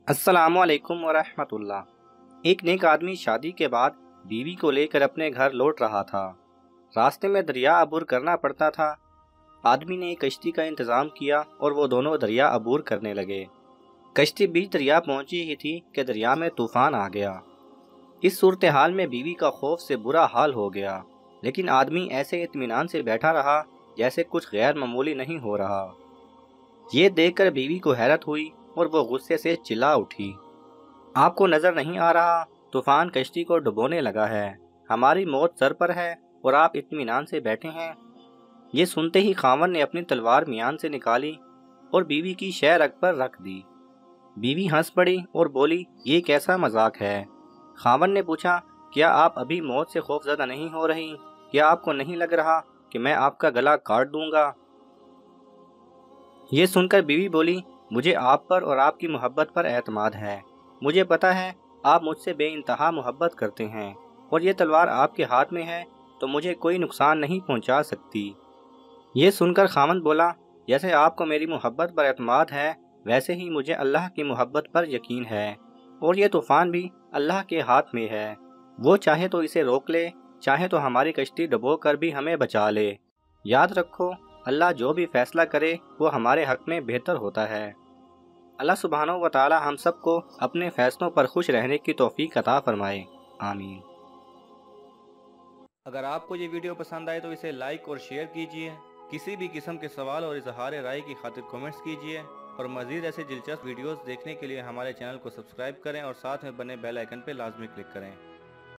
अस्सलामुअलैकुम वरहमतुल्लाह। एक नेक आदमी शादी के बाद बीवी को लेकर अपने घर लौट रहा था। रास्ते में दरिया अबूर करना पड़ता था। आदमी ने एक कश्ती का इंतज़ाम किया और वो दोनों दरिया अबूर करने लगे। कश्ती बीच दरिया पहुंची ही थी कि दरिया में तूफान आ गया। इस सूरत हाल में बीवी का खौफ से बुरा हाल हो गया, लेकिन आदमी ऐसे इत्मीनान से बैठा रहा जैसे कुछ गैर मामूली नहीं हो रहा। ये देखकर बीवी को हैरत हुई और वो गुस्से से चिल्ला उठी, आपको नजर नहीं आ रहा? तूफान कश्ती को डुबोने लगा है, हमारी मौत सर पर है और आप इत्मीनान से बैठे हैं। ये सुनते ही खावन ने अपनी तलवार मियान से निकाली और बीवी की शह रग पर रख दी। बीवी हंस पड़ी और बोली, ये कैसा मजाक है? खावन ने पूछा, क्या आप अभी मौत से खौफजदा नहीं हो रही? क्या आपको नहीं लग रहा कि मैं आपका गला काट दूंगा? ये सुनकर बीवी बोली, मुझे आप पर और आपकी मोहब्बत पर एतमाद है। मुझे पता है आप मुझसे बेइंतहा मोहब्बत करते हैं और ये तलवार आपके हाथ में है तो मुझे कोई नुकसान नहीं पहुंचा सकती। ये सुनकर खामन बोला, जैसे आपको मेरी मोहब्बत पर एतमाद है वैसे ही मुझे अल्लाह की मोहब्बत पर यकीन है, और ये तूफ़ान भी अल्लाह के हाथ में है। वो चाहे तो इसे रोक ले, चाहे तो हमारी कश्ती डुबो कर भी हमें बचा ले। याद रखो, अल्लाह जो भी फैसला करे वो हमारे हक में बेहतर होता है। अल्लाह सुब्हानहू व तआला हम सबको अपने फैसलों पर खुश रहने की तौफीक अता फरमाए। आमीन। अगर आपको ये वीडियो पसंद आए तो इसे लाइक और शेयर कीजिए। किसी भी किस्म के सवाल और इजहार राय की खातिर कमेंट्स कीजिए, और मज़ीद ऐसे दिलचस्प वीडियोस देखने के लिए हमारे चैनल को सब्सक्राइब करें और साथ में बने बेल आइकन पर लाजमी क्लिक करें।